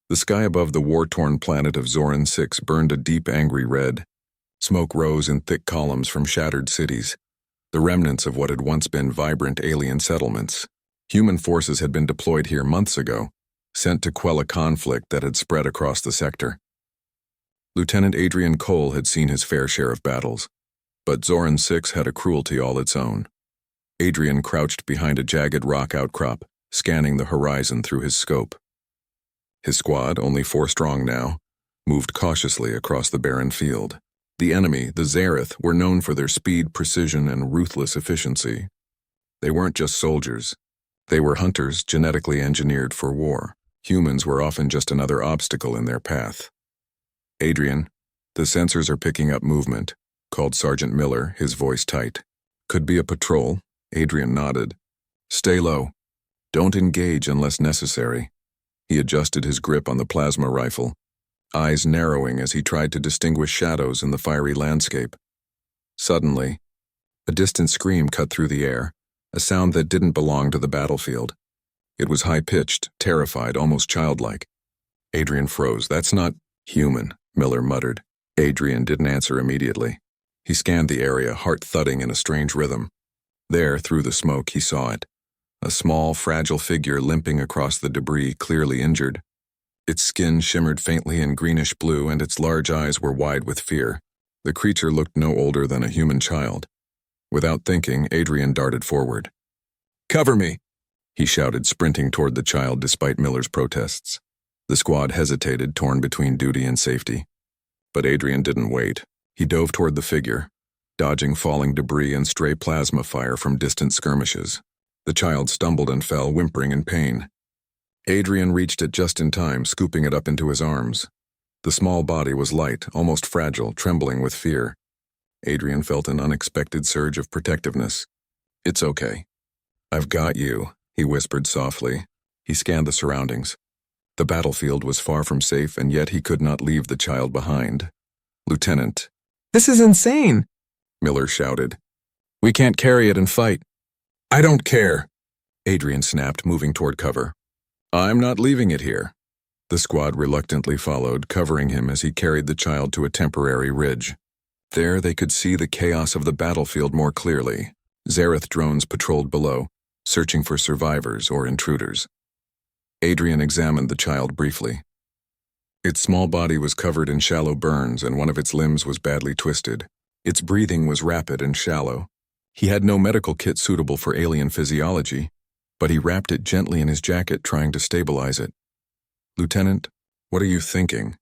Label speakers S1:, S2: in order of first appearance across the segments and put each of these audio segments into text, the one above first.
S1: The sky above the war-torn planet of Zoran 6 burned a deep, angry red. Smoke rose in thick columns from shattered cities, the remnants of what had once been vibrant alien settlements. Human forces had been deployed here months ago, sent to quell a conflict that had spread across the sector. Lieutenant Adrian Cole had seen his fair share of battles, but Zoran 6 had a cruelty all its own. Adrian crouched behind a jagged rock outcrop, scanning the horizon through his scope. His squad, only 4 strong now, moved cautiously across the barren field. The enemy, the Zareth, were known for their speed, precision, and ruthless efficiency. They weren't just soldiers. They were hunters genetically engineered for war. Humans were often just another obstacle in their path. "Adrian, the sensors are picking up movement," called Sergeant Miller, his voice tight. "Could be a patrol." Adrian nodded. "Stay low. Don't engage unless necessary." He adjusted his grip on the plasma rifle, eyes narrowing as he tried to distinguish shadows in the fiery landscape. Suddenly, a distant scream cut through the air, a sound that didn't belong to the battlefield. It was high-pitched, terrified, almost childlike. Adrian froze. "That's not human," Miller muttered. Adrian didn't answer immediately. He scanned the area, heart thudding in a strange rhythm. There, through the smoke, he saw it. A small, fragile figure limping across the debris, clearly injured. Its skin shimmered faintly in greenish blue, and its large eyes were wide with fear. The creature looked no older than a human child. Without thinking, Adrian darted forward. "Cover me!" he shouted, sprinting toward the child despite Miller's protests. The squad hesitated, torn between duty and safety. But Adrian didn't wait. He dove toward the figure, dodging falling debris and stray plasma fire from distant skirmishes. The child stumbled and fell, whimpering in pain. Adrian reached it just in time, scooping it up into his arms. The small body was light, almost fragile, trembling with fear. Adrian felt an unexpected surge of protectiveness. "It's okay. I've got you," he whispered softly. He scanned the surroundings. The battlefield was far from safe, and yet he could not leave the child behind. "Lieutenant."
S2: "This is insane!"
S1: Miller shouted. "We can't carry it and fight." "I don't care," Adrian snapped, moving toward cover. "I'm not leaving it here." The squad reluctantly followed, covering him as he carried the child to a temporary ridge. There they could see the chaos of the battlefield more clearly. Zareth drones patrolled below, searching for survivors or intruders. Adrian examined the child briefly. Its small body was covered in shallow burns, and one of its limbs was badly twisted. Its breathing was rapid and shallow. He had no medical kit suitable for alien physiology, but he wrapped it gently in his jacket, trying to stabilize it. "Lieutenant, what are you thinking?"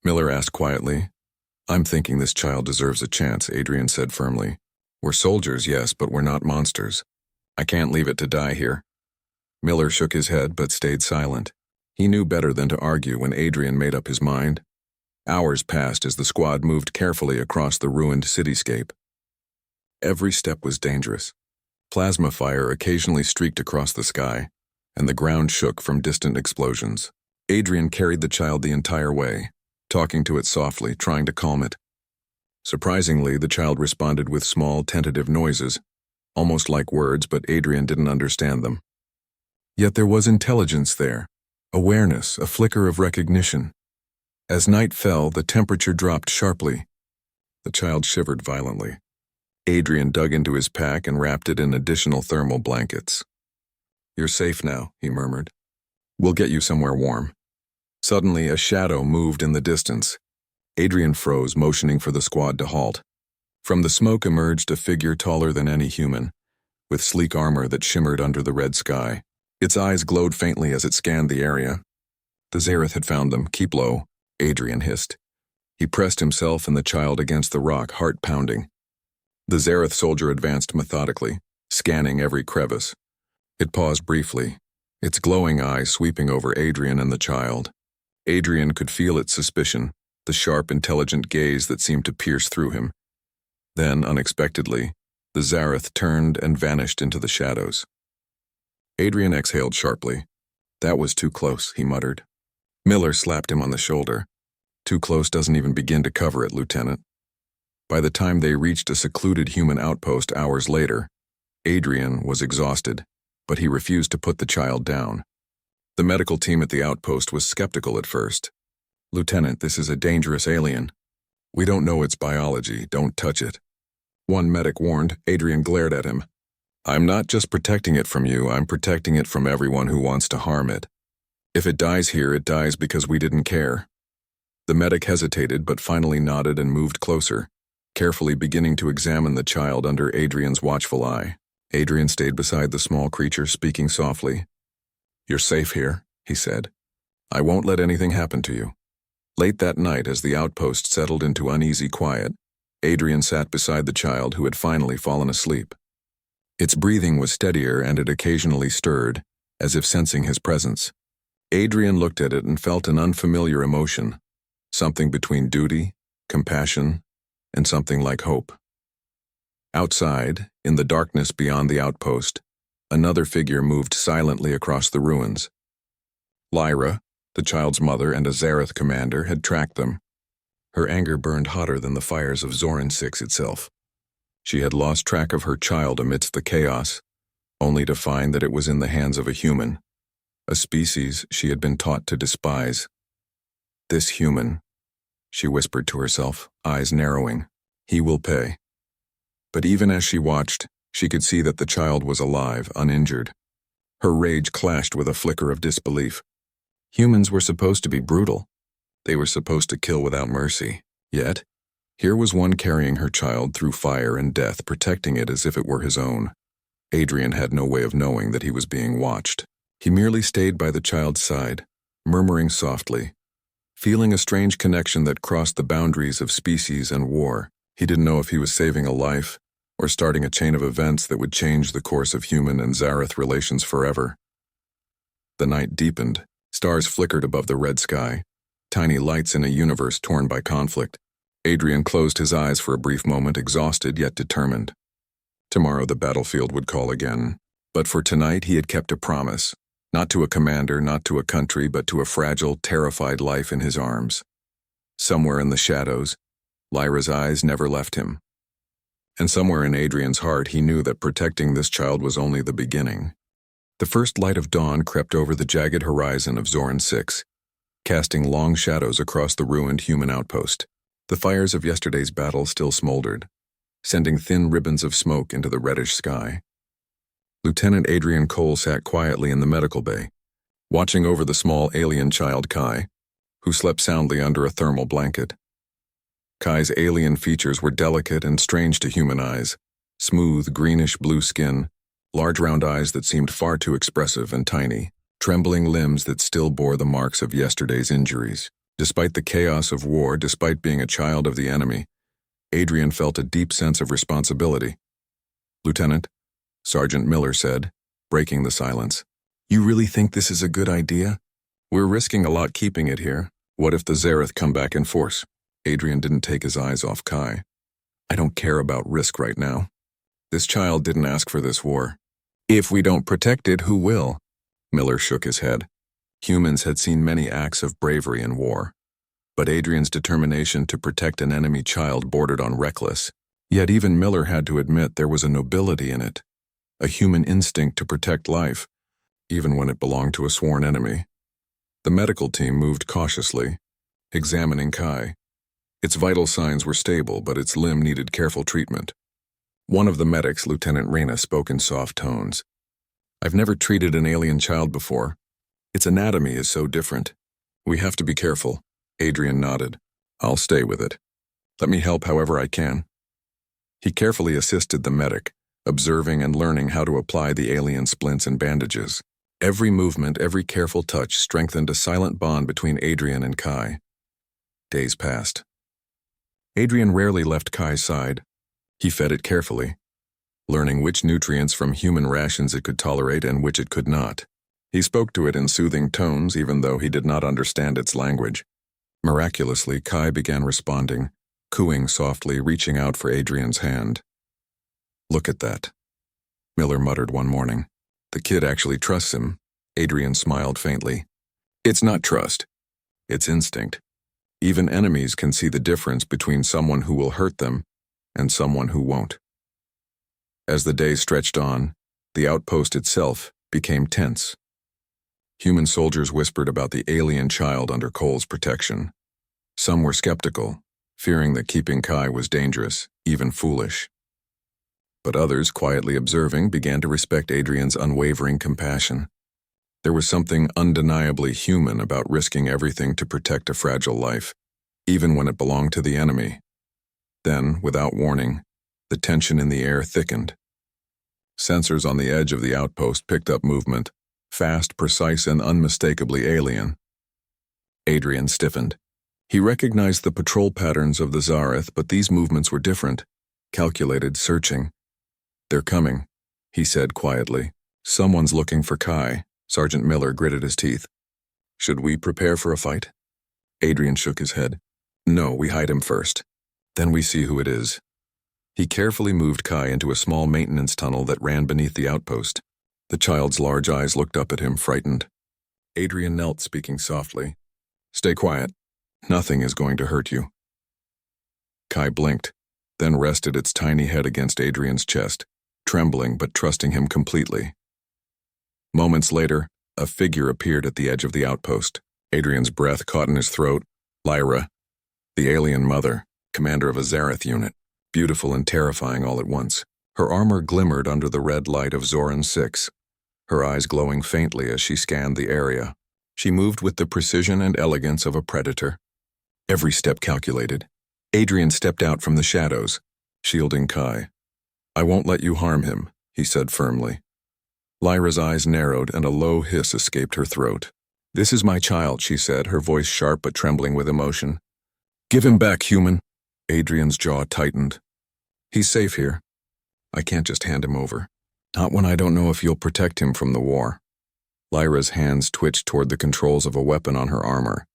S1: Miller asked quietly. "I'm thinking this child deserves a chance," Adrian said firmly. "We're soldiers, yes, but we're not monsters. I can't leave it to die here." Miller shook his head but stayed silent. He knew better than to argue when Adrian made up his mind. Hours passed as the squad moved carefully across the ruined cityscape. Every step was dangerous. Plasma fire occasionally streaked across the sky, and the ground shook from distant explosions. Adrian carried the child the entire way, talking to it softly, trying to calm it. Surprisingly, the child responded with small, tentative noises, almost like words, but Adrian didn't understand them. Yet there was intelligence there, awareness, a flicker of recognition. As night fell, the temperature dropped sharply. The child shivered violently. Adrian dug into his pack and wrapped it in additional thermal blankets. "You're safe now," he murmured. "We'll get you somewhere warm." Suddenly, a shadow moved in the distance. Adrian froze, motioning for the squad to halt. From the smoke emerged a figure taller than any human, with sleek armor that shimmered under the red sky. Its eyes glowed faintly as it scanned the area. The Zareth had found them. "Keep low," Adrian hissed. He pressed himself and the child against the rock, heart pounding. The Zareth soldier advanced methodically, scanning every crevice. It paused briefly, its glowing eyes sweeping over Adrian and the child. Adrian could feel its suspicion, the sharp, intelligent gaze that seemed to pierce through him. Then, unexpectedly, the Zareth turned and vanished into the shadows. Adrian exhaled sharply. "That was too close," he muttered. Miller slapped him on the shoulder. "Too close doesn't even begin to cover it, Lieutenant." By the time they reached a secluded human outpost hours later, Adrian was exhausted, but he refused to put the child down. The medical team at the outpost was skeptical at first. "Lieutenant, this is a dangerous alien. We don't know its biology, don't touch it." One medic warned. Adrian glared at him. "I'm not just protecting it from you, I'm protecting it from everyone who wants to harm it. If it dies here, it dies because we didn't care." The medic hesitated but finally nodded and moved closer, carefully beginning to examine the child under Adrian's watchful eye. Adrian stayed beside the small creature, speaking softly. "You're safe here," he said. "I won't let anything happen to you." Late that night, as the outpost settled into uneasy quiet, Adrian sat beside the child who had finally fallen asleep. Its breathing was steadier and it occasionally stirred, as if sensing his presence. Adrian looked at it and felt an unfamiliar emotion, something between duty, compassion, and something like hope. Outside, in the darkness beyond the outpost, another figure moved silently across the ruins. Lyra, the child's mother and a Zareth commander, had tracked them. Her anger burned hotter than the fires of Zoran 6 itself. She had lost track of her child amidst the chaos, only to find that it was in the hands of a human, a species she had been taught to despise. "This human," she whispered to herself, eyes narrowing, "he will pay." But even as she watched, she could see that the child was alive, uninjured. Her rage clashed with a flicker of disbelief. Humans were supposed to be brutal. They were supposed to kill without mercy. Yet, here was one carrying her child through fire and death, protecting it as if it were his own. Adrian had no way of knowing that he was being watched. He merely stayed by the child's side, murmuring softly, feeling a strange connection that crossed the boundaries of species and war. He didn't know if he was saving a life or starting a chain of events that would change the course of human and Zareth relations forever. The night deepened. Stars flickered above the red sky, tiny lights in a universe torn by conflict. Adrian closed his eyes for a brief moment, exhausted yet determined. Tomorrow the battlefield would call again. But for tonight he had kept a promise, not to a commander, not to a country, but to a fragile, terrified life in his arms. Somewhere in the shadows, Lyra's eyes never left him. And somewhere in Adrian's heart he knew that protecting this child was only the beginning. The first light of dawn crept over the jagged horizon of Zoran 6, casting long shadows across the ruined human outpost. The fires of yesterday's battle still smoldered, sending thin ribbons of smoke into the reddish sky. Lieutenant Adrian Cole sat quietly in the medical bay, watching over the small alien child Kai, who slept soundly under a thermal blanket. Kai's alien features were delicate and strange to human eyes, smooth greenish-blue skin, large round eyes that seemed far too expressive and tiny, trembling limbs that still bore the marks of yesterday's injuries. Despite the chaos of war, despite being a child of the enemy, Adrian felt a deep sense of responsibility. "Lieutenant," Sergeant Miller said, breaking the silence, "you really think this is a good idea? We're risking a lot keeping it here. What if the Zareth come back in force?" Adrian didn't take his eyes off Kai. "I don't care about risk right now. This child didn't ask for this war. If we don't protect it, who will?" Miller shook his head. Humans had seen many acts of bravery in war, but Adrian's determination to protect an enemy child bordered on reckless. Yet even Miller had to admit there was a nobility in it, a human instinct to protect life, even when it belonged to a sworn enemy. The medical team moved cautiously, examining Kai. Its vital signs were stable, but its limb needed careful treatment. One of the medics, Lieutenant Reyna, spoke in soft tones. "I've never treated an alien child before. Its anatomy is so different. We have to be careful." Adrian nodded. "I'll stay with it. Let me help however I can." He carefully assisted the medic, observing and learning how to apply the alien splints and bandages. Every movement, every careful touch strengthened a silent bond between Adrian and Kai. Days passed. Adrian rarely left Kai's side. He fed it carefully, learning which nutrients from human rations it could tolerate and which it could not. He spoke to it in soothing tones even though he did not understand its language. Miraculously, Kai began responding, cooing softly, reaching out for Adrian's hand. "Look at that," Miller muttered one morning. "The kid actually trusts him." Adrian smiled faintly. "It's not trust. It's instinct. Even enemies can see the difference between someone who will hurt them and someone who won't." As the day stretched on, the outpost itself became tense. Human soldiers whispered about the alien child under Cole's protection. Some were skeptical, fearing that keeping Kai was dangerous, even foolish. But others, quietly observing, began to respect Adrian's unwavering compassion. There was something undeniably human about risking everything to protect a fragile life, even when it belonged to the enemy. Then, without warning, the tension in the air thickened. Sensors on the edge of the outpost picked up movement, fast, precise, and unmistakably alien. Adrian stiffened. He recognized the patrol patterns of the Zareth, but these movements were different, calculated, searching. "They're coming," he said quietly. "Someone's looking for Kai." Sergeant Miller gritted his teeth. "Should we prepare for a fight?" Adrian shook his head. "No, we hide him first. Then we see who it is." He carefully moved Kai into a small maintenance tunnel that ran beneath the outpost. The child's large eyes looked up at him, frightened. Adrian knelt, speaking softly. "Stay quiet. Nothing is going to hurt you." Kai blinked, then rested its tiny head against Adrian's chest, trembling but trusting him completely. Moments later, a figure appeared at the edge of the outpost. Adrian's breath caught in his throat. Lyra, the alien mother, commander of a Zareth unit, beautiful and terrifying all at once. Her armor glimmered under the red light of Zoran 6, her eyes glowing faintly as she scanned the area. She moved with the precision and elegance of a predator. Every step calculated. Adrian stepped out from the shadows, shielding Kai. "I won't let you harm him," he said firmly. Lyra's eyes narrowed and a low hiss escaped her throat. "This is my child," she said, her voice sharp but trembling with emotion. "Give him back, human." Adrian's jaw tightened. "He's safe here. I can't just hand him over. Not when I don't know if you'll protect him from the war." Lyra's hands twitched toward the controls of a weapon on her armor,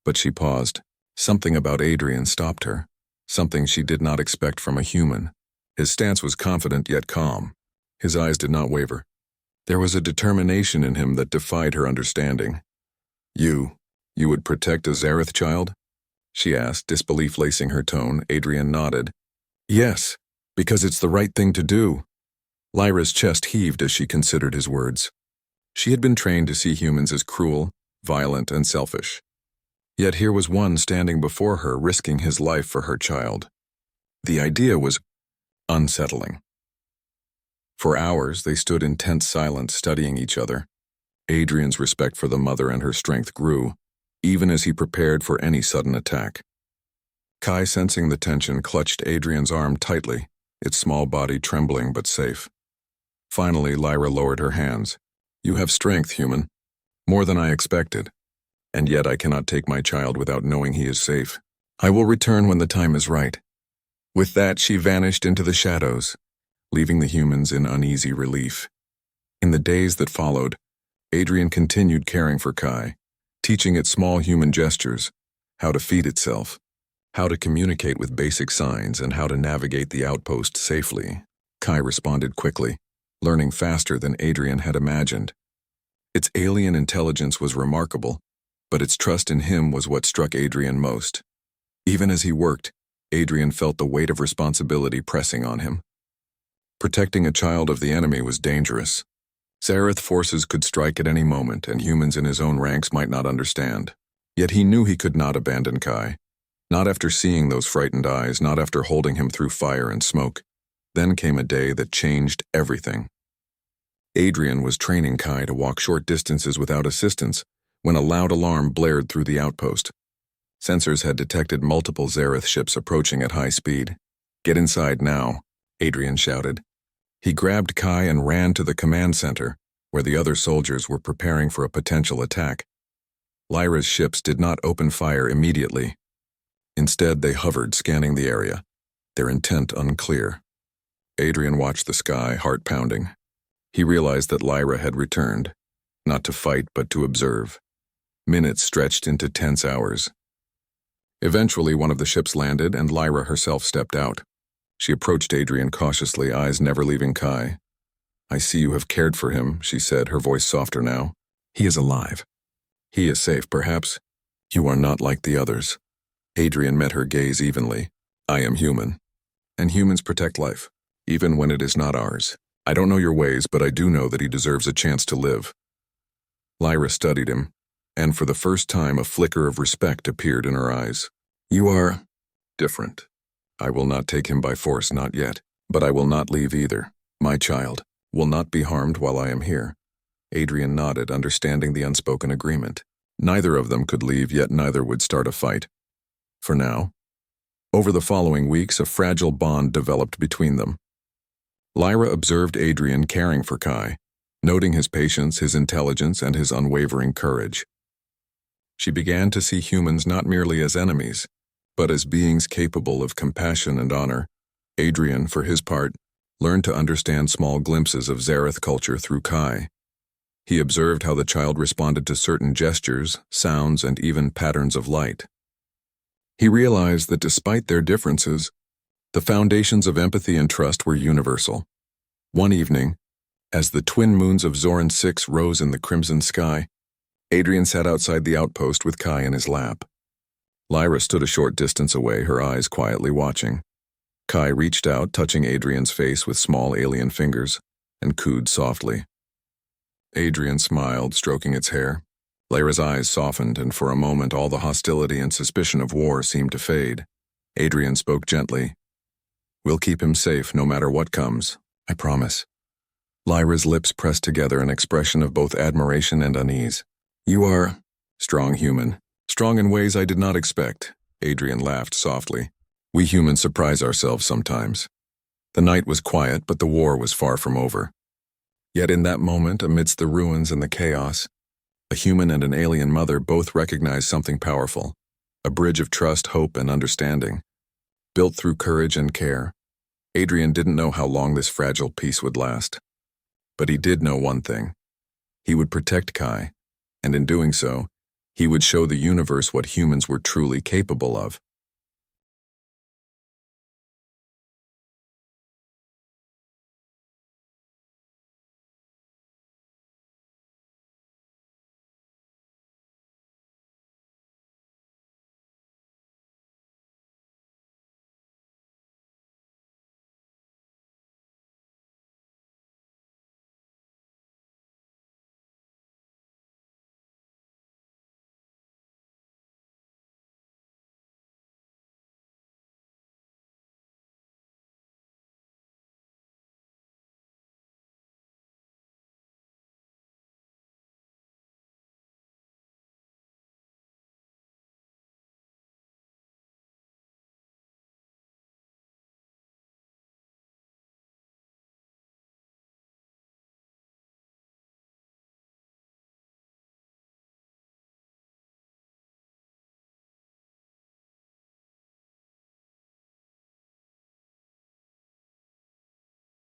S1: but she paused. Something about Adrian stopped her, something she did not expect from a human. His stance was confident yet calm. His eyes did not waver. There was a determination in him that defied her understanding. You would protect a Zareth child?" she asked, disbelief lacing her tone. Adrian nodded. "Yes, because it's the right thing to do." Lyra's chest heaved as she considered his words. She had been trained to see humans as cruel, violent, and selfish. Yet here was one standing before her, risking his life for her child. The idea was unsettling. For hours, they stood in tense silence, studying each other. Adrian's respect for the mother and her strength grew, even as he prepared for any sudden attack. Kai, sensing the tension, clutched Adrian's arm tightly, its small body trembling but safe. Finally, Lyra lowered her hands. "You have strength, human. More than I expected. And yet I cannot take my child without knowing he is safe. I will return when the time is right." With that, she vanished into the shadows, leaving the humans in uneasy relief. In the days that followed, Adrian continued caring for Kai, teaching it small human gestures, how to feed itself, how to communicate with basic signs, and how to navigate the outpost safely. Kai responded quickly, learning faster than Adrian had imagined. Its alien intelligence was remarkable, but its trust in him was what struck Adrian most. Even as he worked, Adrian felt the weight of responsibility pressing on him. Protecting a child of the enemy was dangerous. Zareth forces could strike at any moment, and humans in his own ranks might not understand. Yet he knew he could not abandon Kai. Not after seeing those frightened eyes, not after holding him through fire and smoke. Then came a day that changed everything. Adrian was training Kai to walk short distances without assistance when a loud alarm blared through the outpost. Sensors had detected multiple Zareth ships approaching at high speed. "Get inside now," Adrian shouted. He grabbed Kai and ran to the command center, where the other soldiers were preparing for a potential attack. Lyra's ships did not open fire immediately. Instead, they hovered, scanning the area, their intent unclear. Adrian watched the sky, heart pounding. He realized that Lyra had returned, not to fight but to observe. Minutes stretched into tense hours. Eventually, one of the ships landed, and Lyra herself stepped out. She approached Adrian cautiously, eyes never leaving Kai. "I see you have cared for him," she said, her voice softer now. "He is alive. He is safe, perhaps. You are not like the others." Adrian met her gaze evenly. "I am human. And humans protect life, even when it is not ours. I don't know your ways, but I do know that he deserves a chance to live." Lyra studied him, and for the first time a flicker of respect appeared in her eyes. You are different. I will not take him by force, not yet, but I will not leave either. My child will not be harmed while I am here. Adrian nodded, understanding the unspoken agreement. Neither of them could leave, yet neither would start a fight. For now. Over the following weeks, a fragile bond developed between them. Lyra observed Adrian caring for Kai, noting his patience, his intelligence, and his unwavering courage. She began to see humans not merely as enemies, but as beings capable of compassion and honor. Adrian, for his part, learned to understand small glimpses of Zareth culture through Kai. He observed how the child responded to certain gestures, sounds, and even patterns of light. He realized that despite their differences, the foundations of empathy and trust were universal. One evening, as the twin moons of Zoran 6 rose in the crimson sky, Adrian sat outside the outpost with Kai in his lap. Lyra stood a short distance away, her eyes quietly watching. Kai reached out, touching Adrian's face with small alien fingers, and cooed softly. Adrian smiled, stroking its hair. Lyra's eyes softened, and for a moment all the hostility and suspicion of war seemed to fade. Adrian spoke gently. We'll keep him safe no matter what comes, I promise. Lyra's lips pressed together, an expression of both admiration and unease. You are strong human. Strong in ways I did not expect, Adrian laughed softly. We humans surprise ourselves sometimes. The night was quiet, but the war was far from over. Yet in that moment, amidst the ruins and the chaos, a human and an alien mother both recognized something powerful, a bridge of trust, hope, and understanding, built through courage and care. Adrian didn't know how long this fragile peace would last. But he did know one thing. He would protect Kai, and in doing so, he would show the universe what humans were truly capable of.